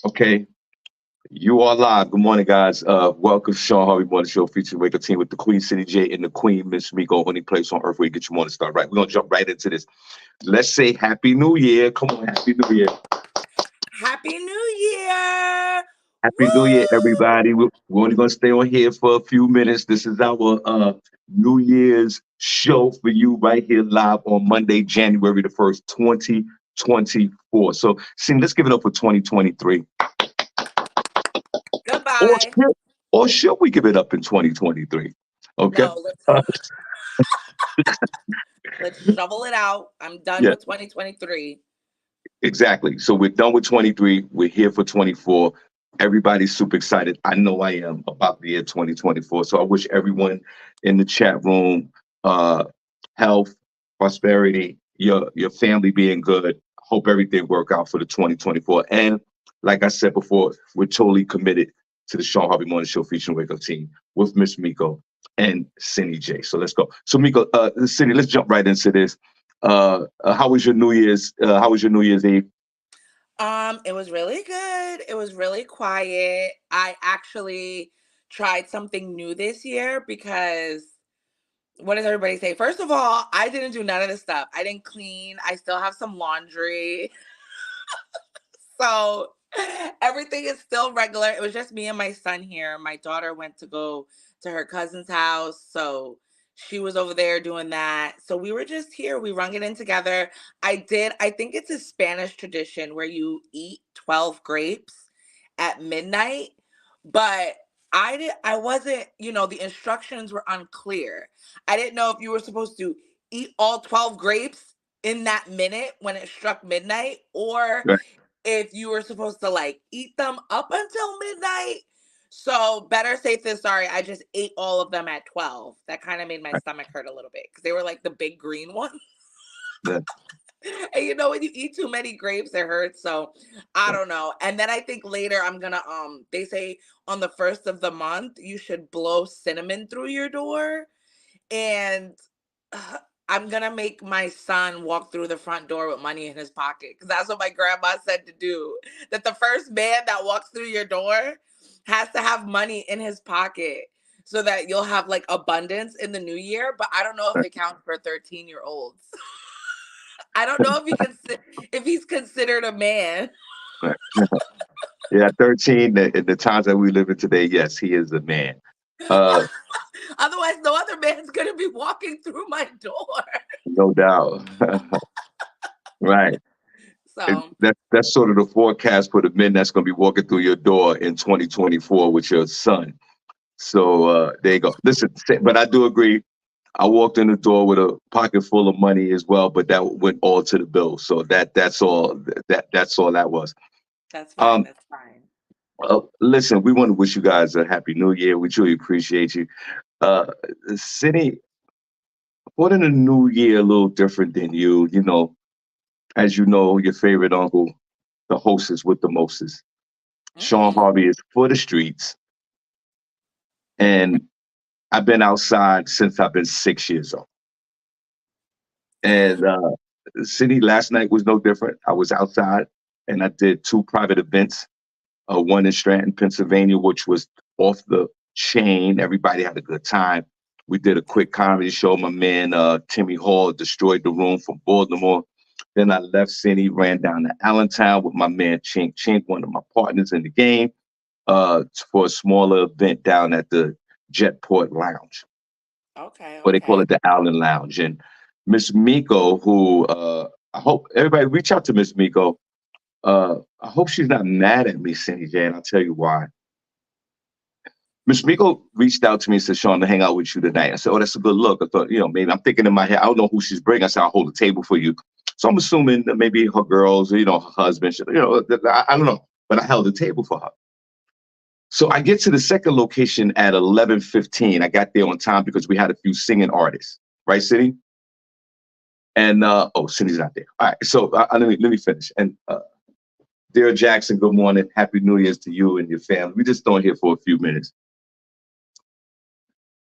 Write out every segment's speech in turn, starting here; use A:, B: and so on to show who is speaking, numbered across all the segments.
A: Okay, you are live. Good morning, guys. Welcome to Shawn Harvey Morning Show featuring Wake Up Team with the Queen SennyJ and the Queen Miss Miko. Only place on earth where you get your morning start right. We're gonna jump right into this. Let's say Happy New Year. Come on, Happy New Year.
B: Happy New Year!
A: Happy New Year,
B: Woo!
A: everybody. We're only gonna stay on here for a few minutes. This is our New Year's show for you right here live on Monday, January the 1st, 2024. So, let's give it up for 2023. Or
B: Goodbye.
A: should, or should we give it up in 2023? Okay.
B: No, let's
A: Uh,
B: let's shovel it out. I'm done
A: yeah,
B: with 2023.
A: exactly. So we're done with 23. We're here for 24. Everybody's super excited. I know I am about the year 2024. So I wish everyone in the chat room uh, health, prosperity, your family being good. Hope everything work out for the 2024. And like I said before, we're totally committed to the Shawn Harvey Morning Show featuring Wake Up Team with Miss Miko and SennyJ. So let's go. So Miko, Cindy, let's jump right into this. How was your New Year's? How was your New Year's Eve?
B: It was really good. It was really quiet. I actually tried something new this year because what does everybody say? First of all, I didn't do none of this stuff. I didn't clean. I still have some laundry. So everything is still regular. It was just me and my son here. My daughter went to go to her cousin's house. So she was over there doing that. So we were just here. We rung it in together. I think it's a Spanish tradition where you eat 12 grapes at midnight. But I wasn't, the instructions were unclear. I didn't know if you were supposed to eat all 12 grapes in that minute when it struck midnight, or
A: Right.
B: if you were supposed to like eat them up until midnight. So better safe than sorry. I just ate all of them at 12. That kind of made my stomach hurt a little bit because they were like the big green ones.
A: Yeah.
B: And when you eat too many grapes, it hurts. So I don't know. And then I think later I'm gonna they say on the first of the month you should blow cinnamon through your door. And I'm gonna make my son walk through the front door with money in his pocket because that's what my grandma said to do. That the first man that walks through your door has to have money in his pocket so that you'll have like abundance in the new year. But I don't know if it counts for 13-year-olds. I don't know if if he's considered a man.
A: Right. Yeah, 13, in the times that we live in today, yes, he is a man. Uh,
B: Otherwise, no other man's gonna be walking through my door.
A: no doubt. Right.
B: So
A: That's sort of the forecast for the men that's going to be walking through your door in 2024 with your son. So there you go. Listen, but I do agree. I walked in the door with a pocket full of money as well, but that went all to the bill. So that's all that's all that was.
B: that's fine.
A: Um,
B: That's fine.
A: Listen, we want to wish you guys a happy new year. We truly appreciate you. Uh, City, what in the new year a little different than you? As you know, your favorite uncle, the hostess with the mostest. Shawn
B: Mm.
A: Harvey is for the streets, and I've been outside since I've been 6 years old. And City last night was no different. I was outside and I did two private events. One in Stratton, Pennsylvania, which was off the chain. Everybody had a good time. We did a quick comedy show. My man Timmy Hall destroyed the room from Baltimore. Then I left City, ran down to Allentown with my man Chink Chink, one of my partners in the game, for a smaller event down at the Jetport Lounge,
B: Okay,
A: or they call
B: okay.
A: it the Allen Lounge. And Miss Miko, who I hope everybody reach out to Miss Miko. I hope she's not mad at me, Cindy J, and I'll tell you why. Miss Miko reached out to me and said, Sean, to hang out with you tonight. I said, oh, that's a good look. I thought, maybe I'm thinking in my head, I don't know who she's bringing. I said, I'll hold a table for you. So I'm assuming that maybe her girls, her husband, I don't know. But I held a table for her. So I get to the second location at 11:15. I got there on time because we had a few singing artists, right, Cindy? And Cindy's not there. All right, so let me finish. And dear Jackson, good morning. Happy New Year's to you and your family. We just throwing here for a few minutes.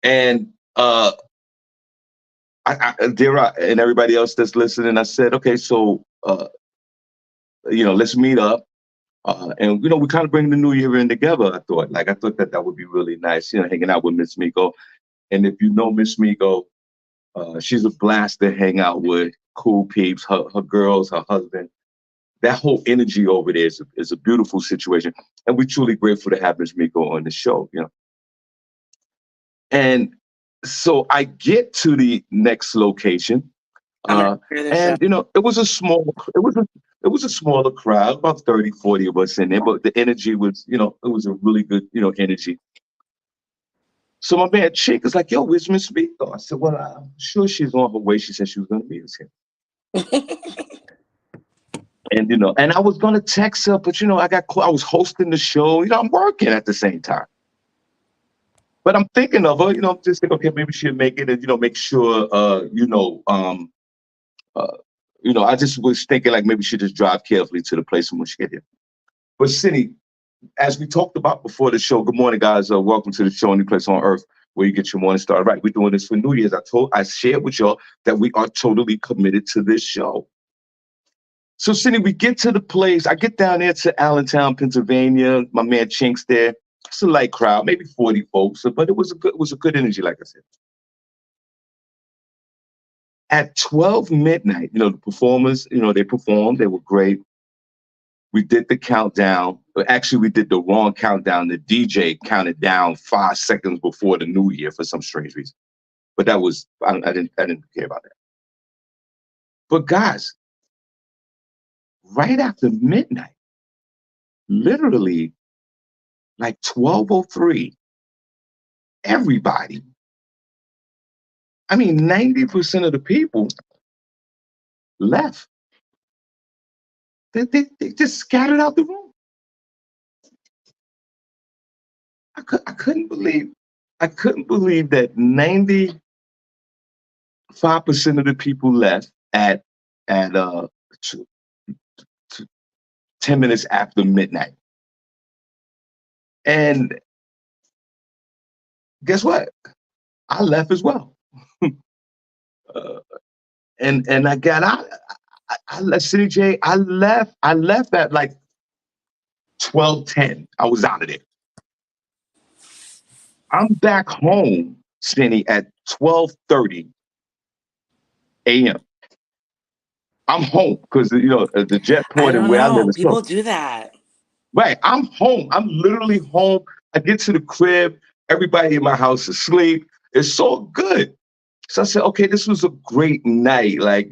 A: And Dira and everybody else that's listening, I said, okay, so let's meet up. And we kind of bring the new year in together. I thought that that would be really nice, hanging out with Miss Miko. And if you know Miss Miko, she's a blast to hang out with. Cool peeps, her girls, her husband. That whole energy over there is a beautiful situation, and we're truly grateful to have Miss Miko on the show. And so I get to the next location,
B: I'm ready
A: uh,
B: for the show.
A: and it was a smaller crowd, about 30, 40 of us in there, but the energy was, it was a really good, energy. So my man Chick is like, "Yo, where's Miss Miko?" I said, "Well, I'm sure she's on her way. She said she was going to meet us here." And I was gonna text her, but I was hosting the show. I'm working at the same time. But I'm thinking of her. I'm just thinking, okay, maybe she'll make it, and make sure. Uh, I just was thinking like maybe she just drive carefully to the place when she get here. But Cindy, as we talked about before the show, good morning, guys. Welcome to the show, Any Place on Earth where you get your morning started. Right, we're doing this for New Year's. I shared with y'all that we are totally committed to this show. So, Cindy, we get to the place. I get down there to Allentown, Pennsylvania. My man Chink's there. It's a light crowd, maybe 40 folks, but it was a good energy, like I said. At 12 midnight, the performers, they performed. They were great. We did the countdown. Actually, we did the wrong countdown. The DJ counted down 5 seconds before the new year for some strange reason. But that was I didn't care about that. But guys, right after midnight, literally like 12:03, everybody, I mean, 90% of the people left. They just scattered out the room. I couldn't believe that 95% of the people left at t- t- 10 minutes after midnight. And guess what? I left as well. uh, and I got out. I left SennyJ. I left at like 12:10. I was out of there. I'm back home, Cindy, at 12:30 a.m. I'm home because the jet
B: I
A: port and
B: don't
A: where I live
B: know.
A: is close.
B: People do that.
A: Right, I'm home. I'm literally home. I get to the crib. Everybody in my house is asleep. It's so good. So I said, okay, this was a great night. Like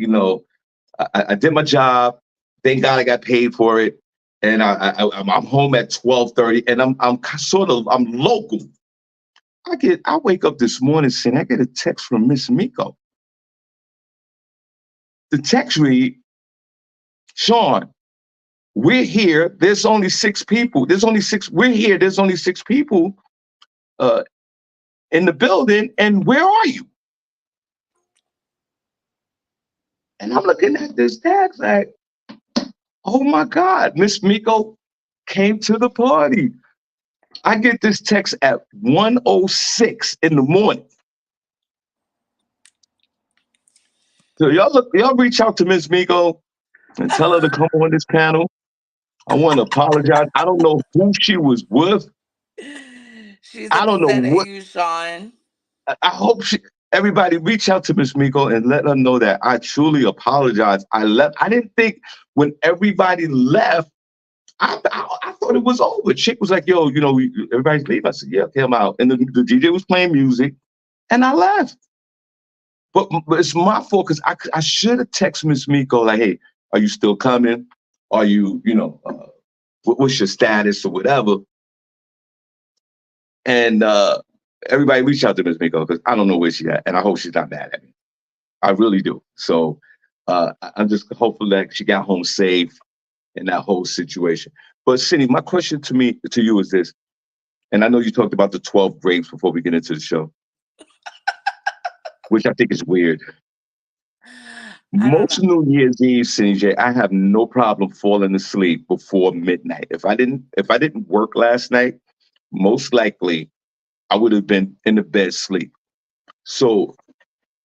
A: I did my job. Thank God I got paid for it. And I'm home at 12:30, and I'm local. I wake up this morning saying I get a text from Miss Miko. The text read, "Shawn, we're here. There's only six people. There's only six. We're here. There's only six people uh, in the building. And where are you?" And I'm looking at this text like, oh my God, Miss Miko came to the party. I get this text at 1:06 in the morning. So y'all reach out to Miss Miko and tell her to come on this panel. I want to apologize. I don't know who she was with.
B: She's
A: I don't know
B: upset at
A: what.
B: you, Shawn.
A: I hope everybody reach out to Miss Miko and let her know that I truly apologize. I left. I didn't think when everybody left, I thought it was over. Chick was like, "Yo, everybody's leaving." I said, "Yeah, okay, I'm out." And the DJ was playing music, and I left. But it's my fault because I should have texted Miss Miko like, "Hey, are you still coming? Are you, what's your status or whatever?" And everybody reach out to Miss Miko because I don't know where she's at, and I hope she's not mad at me. I really do. So I'm just hopeful that she got home safe in that whole situation. But Cindy, my question to you is this, and I know you talked about the 12 grapes before we get into the show, which I think is weird.
B: I don't know.
A: Most New Year's Eve, CJ, I have no problem falling asleep before midnight. If I didn't work last night, most likely I would have been in the bed sleep. So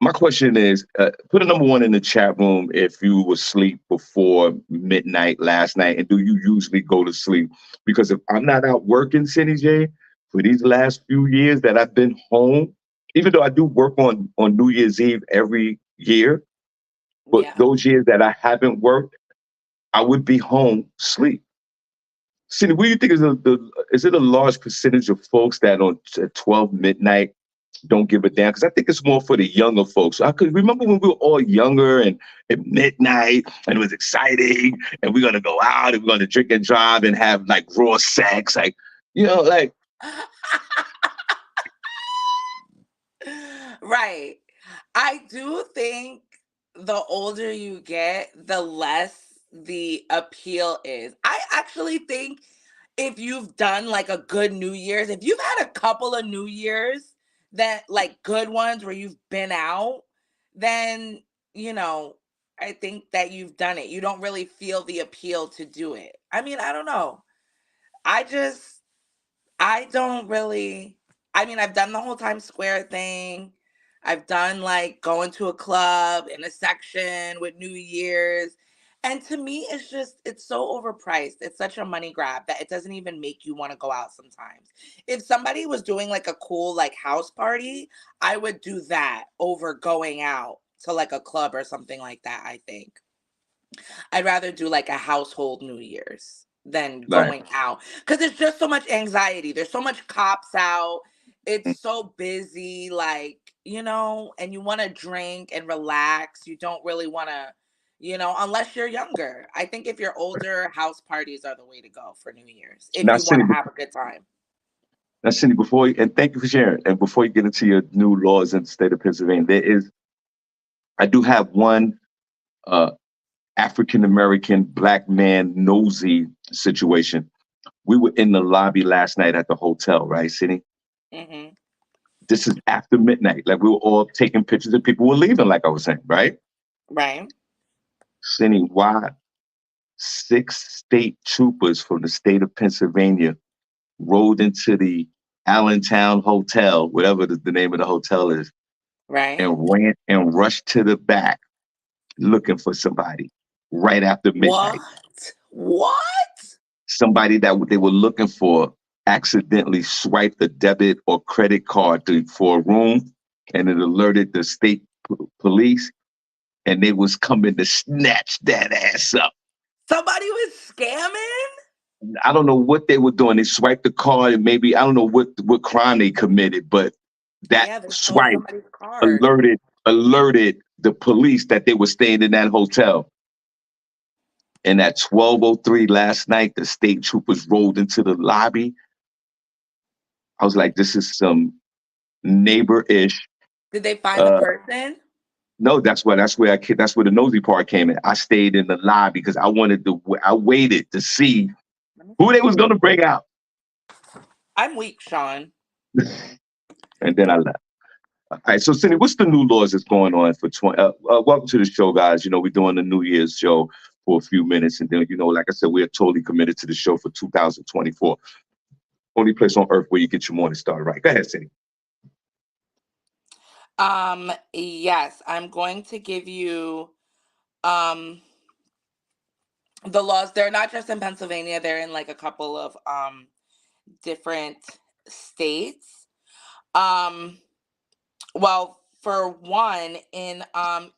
A: My question is, put a number one in the chat room if you were asleep before midnight last night, and do you usually go to sleep? Because if I'm not out working, City J, for these last few years that I've been home, even though I do work on New Year's Eve every year, but
B: Yeah.
A: those years that I haven't worked, I would be home sleep. Cindy, what do you think is it a large percentage of folks that on 12 midnight don't give a damn? Because I think it's more for the younger folks. I could remember when we were all younger and at midnight and it was exciting and we're gonna go out and we're gonna drink and drive and have like raw sex, like like
B: Right. I do think the older you get, the less the appeal is. I actually think if you've done like a good New Year's, if you've had a couple of New Year's that like good ones where you've been out, then, you know, I think that you've done it. You don't really feel the appeal to do it. I mean, I don't know. I just I don't really, I mean, I've done the whole Times Square thing. I've done like going to a club in a section with New Year's. And to me, it's so overpriced. It's such a money grab that it doesn't even make you want to go out sometimes. If somebody was doing like a cool like house party, I would do that over going out to like a club or something like that, I think. I'd rather do like a household New Year's than
A: like
B: going out because there's just so much anxiety. There's so much cops out. It's so busy, like, and you want to drink and relax. You don't really want to, unless you're younger. I think if you're older, house parties are the way to go for New Year's if
A: now
B: you want
A: Cindy,
B: to have a good time.
A: and thank you for sharing. And before you get into your new laws in the state of Pennsylvania, I do have one uh African American black man nosy situation. We were in the lobby last night at the hotel, right, Sydney?
B: Hmm.
A: This is after midnight. Like we were all taking pictures and people were leaving, like I was saying, right?
B: Right?
A: Sydney, why 6 state troopers from the state of Pennsylvania rode into the Allentown Hotel, whatever the name of the hotel is,
B: Right?
A: and ran and rushed to the back looking for somebody right after midnight.
B: What? What?
A: Somebody that they were looking for accidentally swiped a debit or credit card for a room, and it alerted the state police, and they was coming to snatch that ass up.
B: Somebody was scamming?
A: I don't know what they were doing. They swiped the card, and maybe I don't know what crime they committed, but that
B: Yeah, they stole
A: swipe
B: somebody's card.
A: alerted the police that they were staying in that hotel. And at 12:03 last night, the state troopers rolled into the lobby. I was like, this is some neighbor-ish.
B: Did they find the
A: Uh,
B: person?
A: no, that's where the nosy part came in. I stayed in the lobby because I waited to see
B: Let me
A: who they
B: see.
A: was gonna bring out,
B: I'm weak, Sean.
A: and then I left. All right, so Cindy, what's the new laws that's going on for 20? Welcome to the show, guys. We're doing the New Year's show for a few minutes, and then like I said, we're totally committed to the show for 2024. Only place on earth where you get your morning started right. Go ahead, Cindy.
B: Yes, I'm going to give you um the laws. They're not just in Pennsylvania, they're in like a couple of different states. Um well, for one, in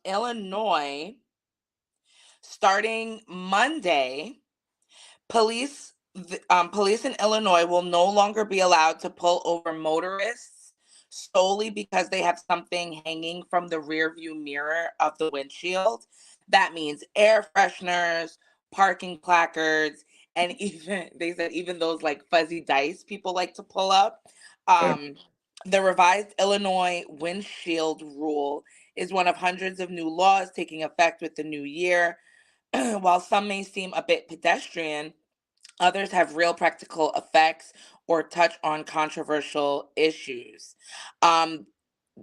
B: Illinois, starting Monday, police in Illinois will no longer be allowed to pull over motorists solely because they have something hanging from the rear view mirror of the windshield. That means air fresheners, parking placards, and even they said even those like fuzzy dice people like to pull up.
A: Okay.
B: Um, the revised Illinois windshield rule is one of hundreds of new laws taking effect with the new year. While some may seem a bit pedestrian, others have real practical effects or touch on controversial issues. Um,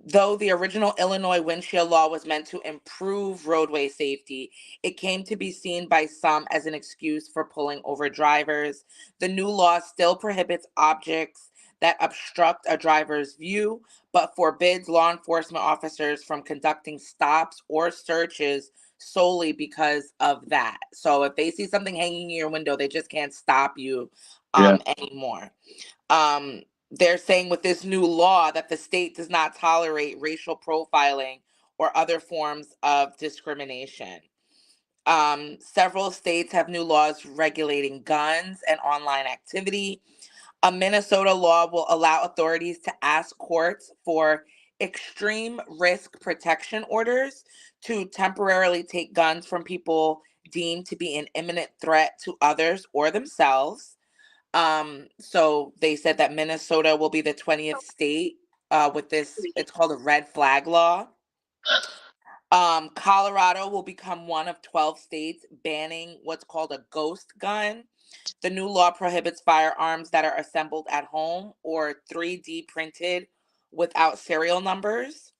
B: though the original Illinois windshield law was meant to improve roadway safety, it came to be seen by some as an excuse for pulling over drivers. The new law still prohibits objects that obstruct a driver's view, but forbids law enforcement officers from conducting stops or searches solely because of that. So if they see something hanging in your window, they just can't stop you
A: Yeah.
B: anymore. They're saying with this new law that the state does not tolerate racial profiling or other forms of discrimination. Several states have new laws regulating guns and online activity. A Minnesota law will allow authorities to ask courts for extreme risk protection orders to temporarily take guns from people deemed to be an imminent threat to others or themselves. So they said that Minnesota will be the 20th state with this. It's called a red flag law. Colorado will become one of 12 states banning what's called a ghost gun. The new law prohibits firearms that are assembled at home or 3D printed without serial numbers.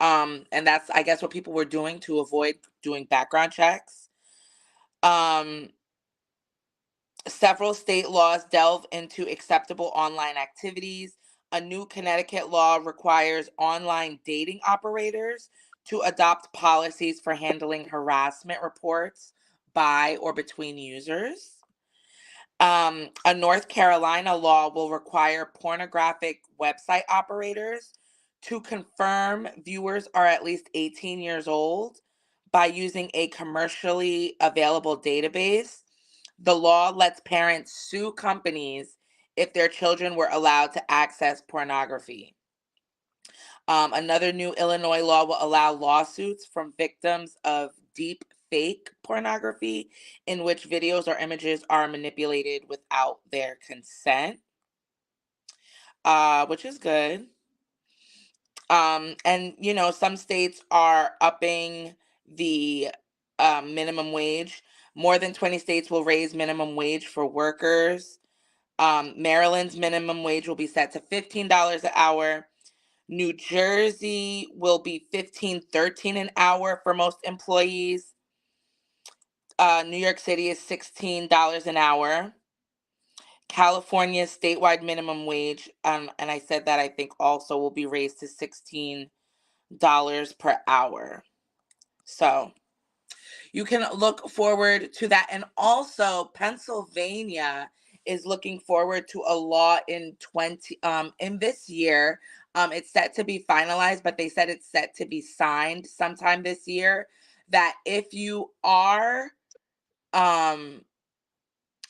B: And that's, I guess, what people were doing to avoid doing background checks. Um, Several state laws delve into acceptable online activities. A new Connecticut law requires online dating operators to adopt policies for handling harassment reports by or between users. A North Carolina law will require pornographic website operators to confirm viewers are at least 18 years old by using a commercially available database. The law lets parents sue companies if their children were allowed to access pornography. Another new Illinois law will allow lawsuits from victims of deep fake pornography in which videos or images are manipulated without their consent, which is good. And some states are upping the minimum wage. More than 20 states will raise minimum wage for workers. Maryland's minimum wage will be set to $15 an hour. New Jersey will be $15.13 an hour for most employees. New York City is $16 an hour. California's statewide minimum wage, and I said that I think also will be raised to $16 per hour. So you can look forward to that. And also Pennsylvania is looking forward to a law in this year. It's set to be finalized, but they said it's set to be signed sometime this year, that if you are um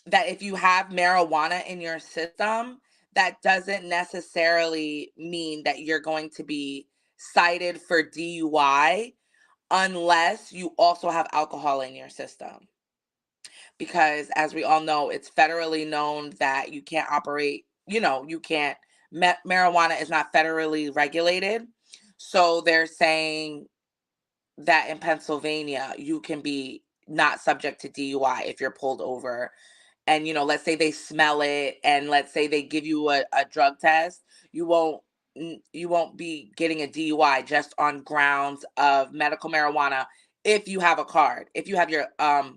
B: that if you have marijuana in your system, that doesn't necessarily mean that you're going to be cited for DUI unless you also have alcohol in your system. Because as we all know, it's federally known that you can't operate, you can't, marijuana is not federally regulated. So they're saying that in Pennsylvania, you can be not subject to DUI if you're pulled over. And, let's say they smell it and let's say they give you a drug test, you won't you won't be getting a DUI just on grounds of medical marijuana if you have a card, if you have your uh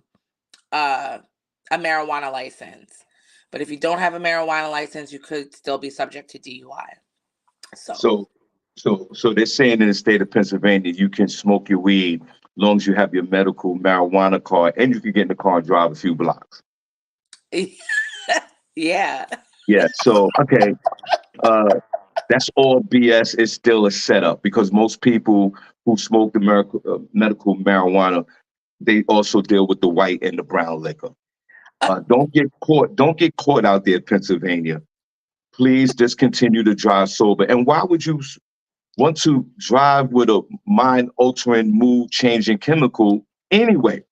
B: a marijuana license. But if you don't have a marijuana license, you could still be subject to DUI. So
A: So, so they're saying in the state of Pennsylvania, you can smoke your weed as long as you have your medical marijuana card, and you can get in the car and drive a few blocks.
B: yeah.
A: Yeah. So, okay, uh, that's all BS. It's still a setup because most people who smoke the medical marijuana, they also deal with the white and the brown liquor. Don't get caught. Don't get caught out there, Pennsylvania. Please just continue to drive sober. And why would you want to drive with a mind altering, mood changing chemical anyway?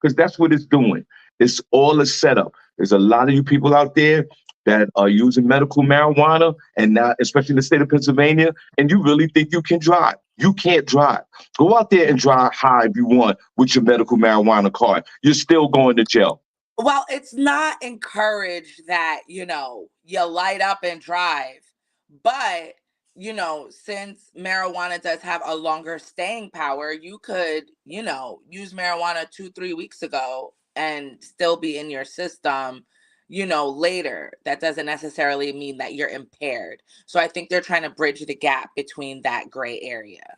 A: Because that's what it's doing. It's all a setup. There's a lot of you people out there that are using medical marijuana, and now, especially in the state of Pennsylvania, and you really think you can drive. You can't drive. Go out there and drive high if you want with your medical marijuana card. You're still going to jail.
B: Well, it's not encouraged that, you light up and drive. But, since marijuana does have a longer staying power, you could, use marijuana 2, 3 weeks ago and still be in your system, later, that doesn't necessarily mean that you're impaired. So I think they're trying to bridge the gap between that gray area.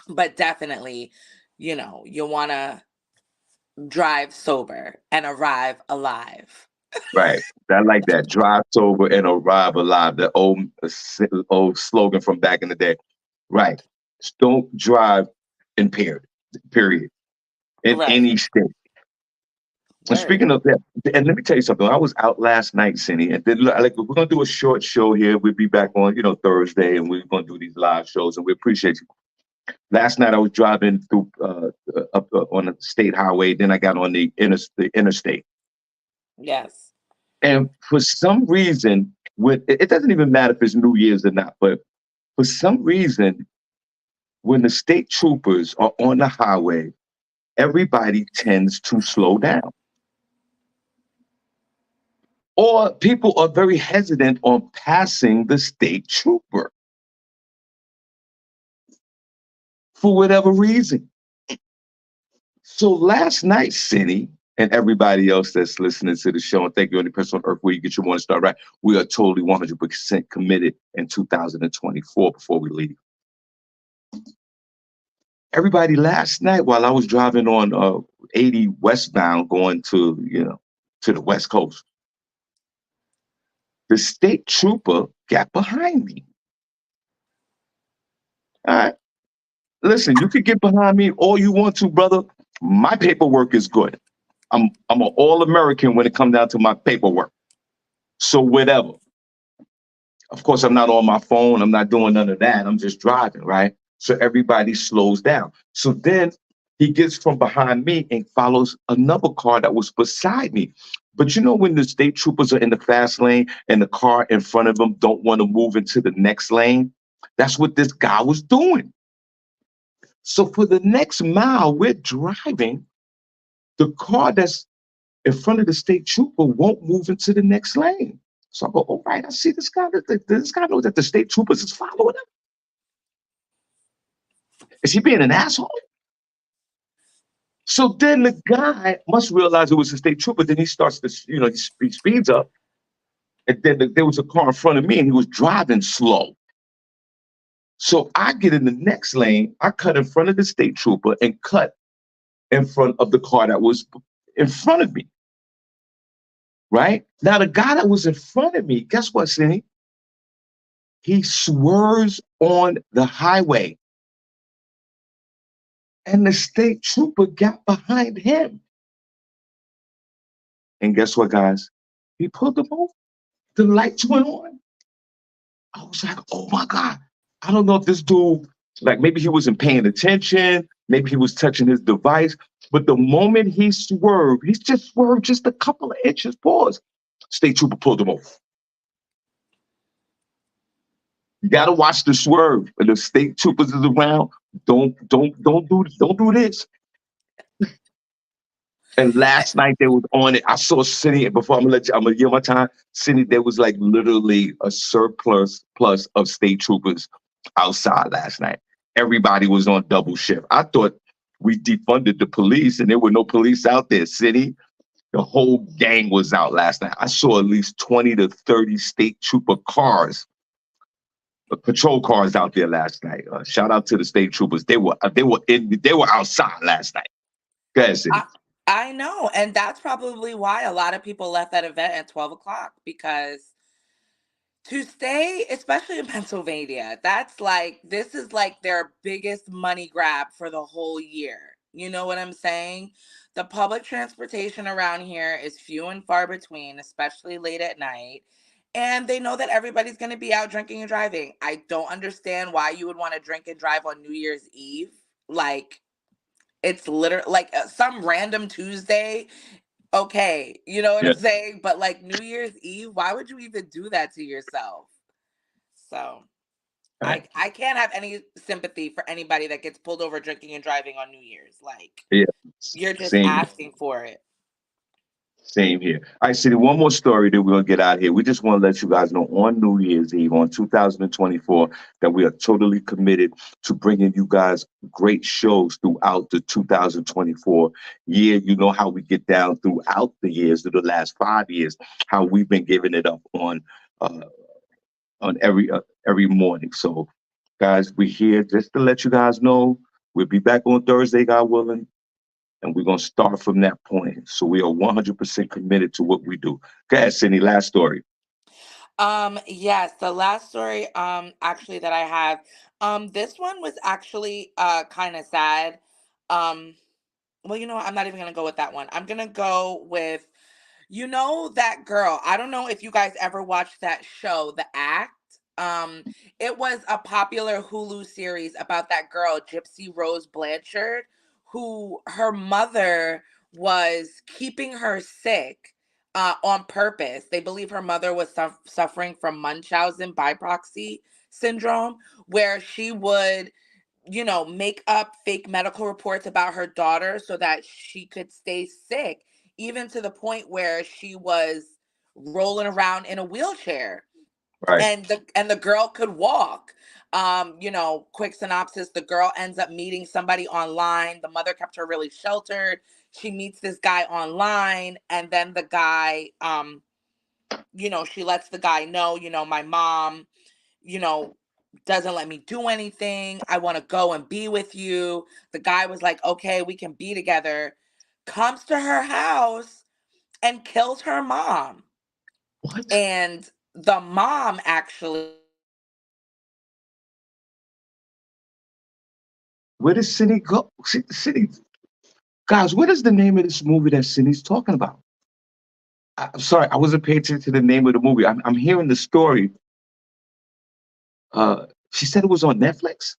B: But definitely, you want to drive sober and arrive alive.
A: Right. I like that. Drive sober and arrive alive. The old slogan from back in the day. Right. Don't drive impaired. Period. In
B: Right.
A: any state. And
B: Word.
A: speaking of that, and let me tell you something. I was out last night, Cindy, and then like we're gonna do a short show here. We'll be back on, Thursday, and we're gonna do these live shows, and we appreciate you. Last night I was driving through up on the state highway. Then I got on the interstate,
B: Yes.
A: and for some reason, it doesn't even matter if it's New Year's or not, but for some reason, when the state troopers are on the highway, everybody tends to slow down. Or people are very hesitant on passing the state trooper for whatever reason. So last night, Cindy, and everybody else that's listening to the show, and thank you, any person on earth where you get your morning start right, we are totally 100% committed in 2024 before we leave. Everybody, last night while I was driving on 80 westbound going to the West Coast, the state trooper got behind me. All right. Listen, you could get behind me all you want to, brother. My paperwork is good. I'm an all American when it comes down to my paperwork. So whatever. Of course, I'm not on my phone. I'm not doing none of that. I'm just driving, right? So everybody slows down. So then he gets from behind me and follows another car that was beside me. But when the state troopers are in the fast lane and the car in front of them don't want to move into the next lane, that's what this guy was doing. So for the next mile, we're driving. The car that's in front of the state trooper won't move into the next lane. So I go, all right, I see this guy. This guy knows that the state troopers is following him. Is he being an asshole? So then the guy must realize it was the state trooper. Then he starts to, he speeds up. And then there was a car in front of me and he was driving slow. So I get in the next lane. I cut in front of the state trooper and cut in front of the car that was in front of me. Right? Now, the guy that was in front of me, guess what, Cindy? He swerves on the highway. And the state trooper got behind him. And guess what, guys? He pulled him over. The lights went on. I was like, oh my God. I don't know if this dude, like maybe he wasn't paying attention. Maybe he was touching his device. But the moment he swerved, he just swerved just a couple of inches, pause. State trooper pulled him over. You gotta watch the swerve. When the state troopers is around, don't do this. And last night they was on it. I saw Cindy before I'm gonna give my time. Cindy, there was like literally a surplus plus of state troopers outside last night. Everybody was on double shift. I thought we defunded the police and there were no police out there. Cindy, the whole gang was out last night. I saw at least 20 to 30 state trooper cars, patrol cars out there last night. Shout out to the state troopers. They were outside last night. Go ahead, Cindy.
B: I know. And that's probably why a lot of people left that event at 12 o'clock, because to stay, especially in Pennsylvania, this is like their biggest money grab for the whole year. You know what I'm saying? The public transportation around here is few and far between, especially late at night. And they know that everybody's going to be out drinking and driving. I don't understand why you would want to drink and drive on New Year's Eve. Like, it's literally like some random Tuesday. Okay, you know what
A: Yeah.
B: I'm saying? But like New Year's Eve, why would you even do that to yourself? So
A: All right.
B: I can't have any sympathy for anybody that gets pulled over drinking and driving on New Year's. Like,
A: Yeah.
B: you're just
A: Same.
B: asking for it.
A: Same here. All right, City, one more story that we're going to get out here. We just want to let you guys know on New Year's Eve, on 2024, that we are totally committed to bringing you guys great shows throughout the 2024 year. You know how we get down throughout the years, through the last 5 years, how we've been giving it up uh, on every morning. So, guys, we're here just to let you guys know we'll be back on Thursday, God willing, and we're gonna start from that point. So we are 100% committed to what we do. Go ahead, Cindy. Last story.
B: Yes, the last story actually that I have, this one was actually kind of sad. Um, well, you know what? I'm not even gonna go with that one. I'm gonna go with, you know, that girl. I don't know if you guys ever watched that show, The Act. Um, it was a popular Hulu series about that girl, Gypsy Rose Blanchard, who her mother was keeping her sick on purpose. They believe her mother was suffering from Munchausen by proxy syndrome, where she would, you know, make up fake medical reports about her daughter so that she could stay sick, even to the point where she was rolling around in a wheelchair,
A: Right,
B: and the girl could walk. You know, quick synopsis, the girl ends up meeting somebody online. The mother kept her really sheltered. She meets this guy online, and then the guy, you know, she lets the guy know, you know, my mom, you know, doesn't let me do anything. I want to go and be with you. The guy was like, okay, we can be together. Comes to her house and kills her mom.
A: what?
B: And the mom actually,
A: Where does Cindy go? Cindy, guys, what is the name of this movie that Cindy's talking about? I'm sorry, I wasn't paying attention to the name of the movie. I'm hearing the story. She said it was on Netflix.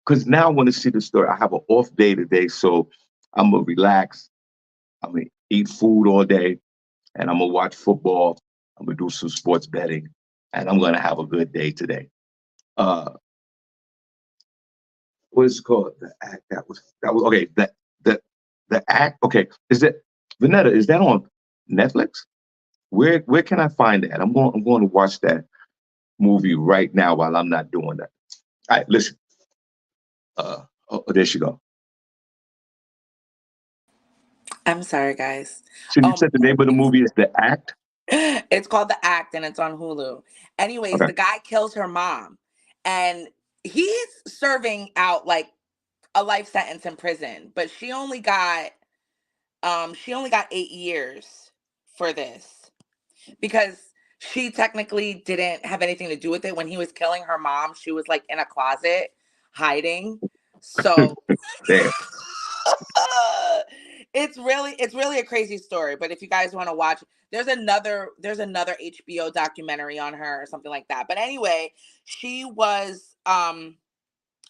A: Because now I want to see the story. I have an off day today, so I'm gonna relax. I'm gonna eat food all day, and I'm gonna watch football. I'm gonna do some sports betting, and I'm gonna have a good day today. Uh, what is it called? The act that was okay. The act. Okay, is that Vanetta? Is that on Netflix? Where can I find that? I'm going to watch that movie right now while I'm not doing that. All right, listen. There she go.
B: I'm sorry, guys.
A: So you
B: Oh
A: said the
B: my
A: name of the movie is The Act.
B: God. It's called The Act and it's on Hulu. Anyways,
A: Okay,
B: the guy kills her mom and he's serving out like a life sentence in prison, but she only got 8 years for this because she technically didn't have anything to do with it. When he was killing her mom, she was like in a closet hiding. So
A: damn.
B: it's really a crazy story. But if you guys want to watch, there's another HBO documentary on her or something like that. But anyway, she was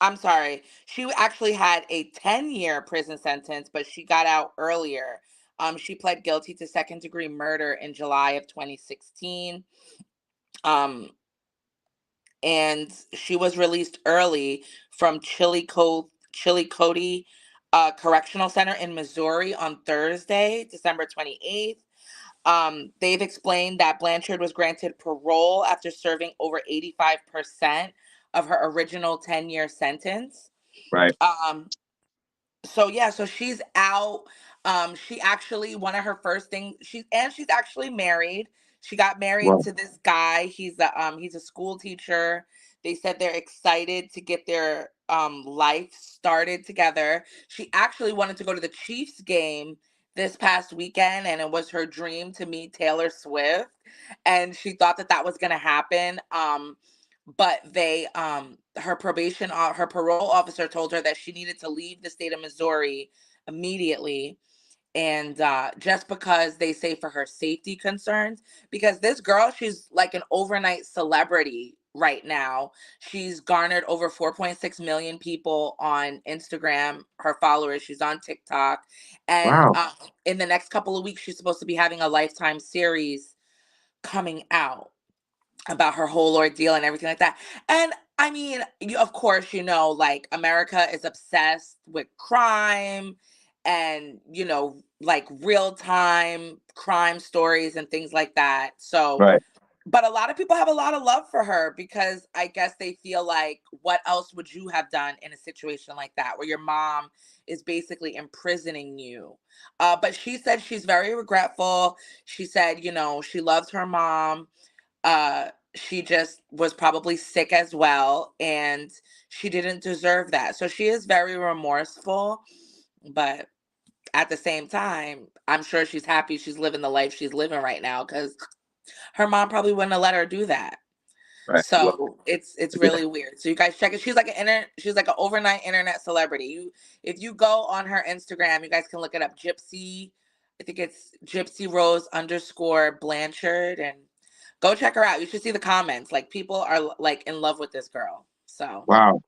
B: I'm sorry. She actually had a 10-year prison sentence, but she got out earlier. She pled guilty to second-degree murder in July of 2016. Um, and she was released early from Chillicothe Correctional Center in Missouri on Thursday, December 28th. They've explained that Blanchard was granted parole after serving over 85% of her original 10-year sentence.
A: Right.
B: Um, so yeah, so she's out. She actually, one of her first things, she's actually married. She got married
A: Well,
B: to this guy. He's a school teacher. They said they're excited to get their life started together. She actually wanted to go to the Chiefs game this past weekend, and it was her dream to meet Taylor Swift, and she thought that that was going to happen. But her parole officer told her that she needed to leave the state of Missouri immediately, and just because they say for her safety concerns, because this girl, she's like an overnight celebrity right now. She's garnered over 4.6 million people on Instagram, her followers. She's on TikTok, and
A: wow.
B: in the next couple of weeks she's supposed to be having a Lifetime series coming out about her whole ordeal and everything like that. And I mean, of course, like America is obsessed with crime and, like real time crime stories and things like that. So,
A: Right.
B: but a lot of people have a lot of love for her because I guess they feel like, what else would you have done in a situation like that where your mom is basically imprisoning you? But she said she's very regretful. She said, she loves her mom. She just was probably sick as well, and she didn't deserve that. So she is very remorseful, but at the same time, I'm sure she's happy she's living the life she's living right now because her mom probably wouldn't have let her do that.
A: Right. Well,
B: So it's
A: yeah.
B: really weird. So you guys check it. She's like an overnight internet celebrity. If you go on her Instagram, you guys can look it up. Gypsy, I think it's Gypsy Rose underscore Blanchard, and go check her out. You should see the comments. Like, people are like in love with this girl. So
A: Wow.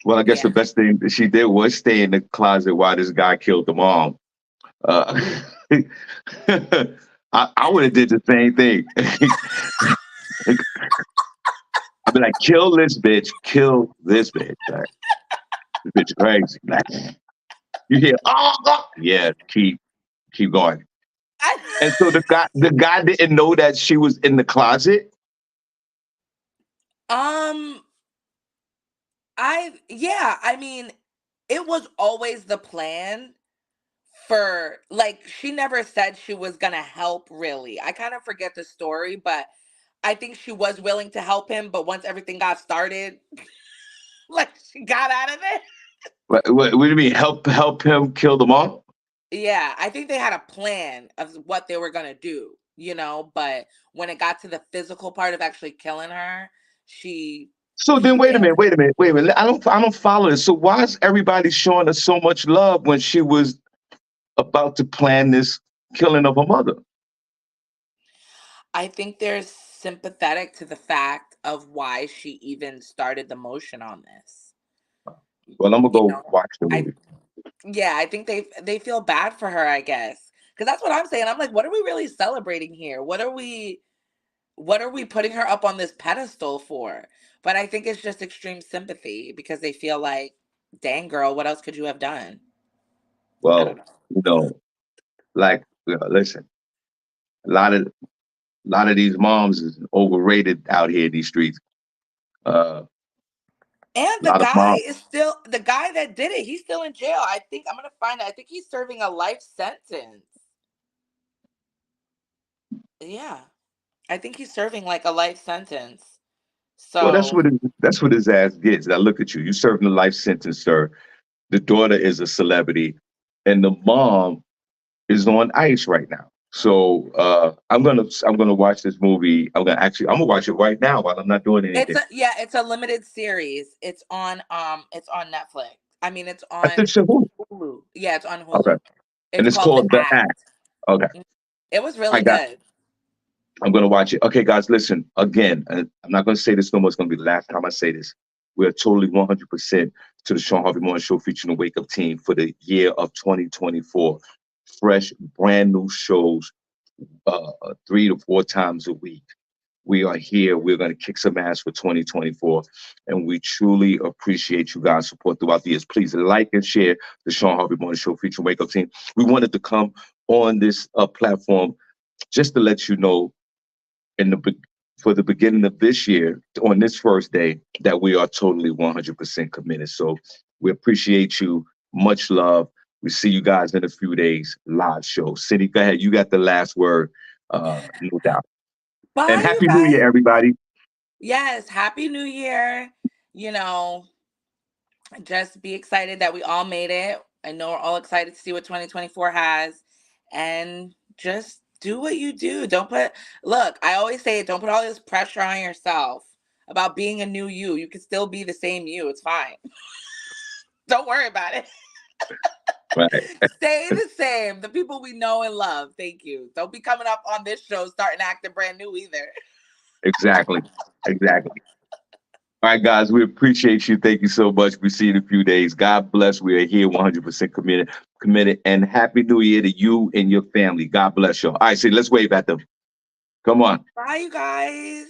A: Well, I guess the
B: yeah.
A: best thing that she did was stay in the closet while this guy killed the mom. Uh, I would have did the same thing. I'd be like, kill this bitch, kill this bitch. Like, this bitch is crazy. Like, you hear, oh, yeah, keep going. And so the guy didn't know that she was in the closet.
B: um I mean, it was always the plan for, like, she never said she was gonna help really. I kind of forget the story, but I think she was willing to help him, but once everything got started, like, she got out of it.
A: What do you mean? Help him kill the mom?
B: Yeah, I think they had a plan of what they were gonna do, but when it got to the physical part of actually killing her, she
A: So then
B: she
A: wait a minute,
B: bailed.
A: wait a minute. I don't follow this. So why is everybody showing her so much love when she was about to plan this killing of her mother?
B: I think they're sympathetic to the fact of why she even started the motion on this.
A: Well, I'm gonna
B: You
A: go
B: know,
A: watch the
B: I
A: movie.
B: Yeah, I think they feel bad for her, I guess. Cuz that's what I'm saying. I'm like, what are we really celebrating here? What are we putting her up on this pedestal for? But I think it's just extreme sympathy because they feel like, dang girl, what else could you have done? I don't
A: Well,
B: know.
A: you know, like listen, a lot of these moms is overrated out here in these streets.
B: And
A: A lot of moms.
B: the guy that did it, he's still in jail. I think I'm gonna find out. I think he's serving a life sentence. Yeah. I think he's serving like a life sentence.
A: Well,
B: So
A: that's what his ass gets. Now look at you. You serving a life sentence, sir. The daughter is a celebrity, and the mom is on ice right now. So I'm gonna watch this movie. I'm gonna watch it right now while I'm not doing anything.
B: it's a limited series. It's on Netflix. I mean, it's
A: I
B: on
A: think so.
B: Hulu. Yeah, it's on
A: Okay,
B: Hulu.
A: and
B: It's
A: it's
B: called The
A: called The
B: Act.
A: Act. Okay,
B: It was
A: I
B: really
A: got.
B: good.
A: I'm gonna watch it. Okay, guys, listen again. I'm not gonna say this no more. It's gonna be the last time I say this. We are totally 100% to the Shawn Harvey Morning Show featuring the Wake Up Team for the year of 2024. Fresh, brand new shows, 3 to 4 times a week. We are here. We're going to kick some ass for 2024. And we truly appreciate you guys' support throughout the years. Please like and share the Shawn Harvey Morning Show featuring Wake Up Team. We wanted to come on this platform just to let you know in for the beginning of this year, on this first day, that we are totally 100% committed. So we appreciate you. Much love. We see you guys in a few days. Live show. City, go ahead. You got the last word, no doubt. And
B: Bye, you
A: Happy New
B: guys.
A: Year, everybody.
B: Yes, Happy New Year. You know, just be excited that we all made it. I know we're all excited to see what 2024 has. And just do what you do. Look, I always say, don't put all this pressure on yourself about being a new you. You can still be the same you. It's fine. Don't worry about it.
A: Right.
B: Stay the same. The people we know and love. Thank you. Don't be coming up on this show starting acting brand new either.
A: Exactly. Exactly. All right, guys, we appreciate you. Thank you so much. We see you in a few days. God bless. We are here 100% committed. And Happy New Year to you and your family. God bless you. All right, see, let's wave at them. Come on.
B: Bye, you guys.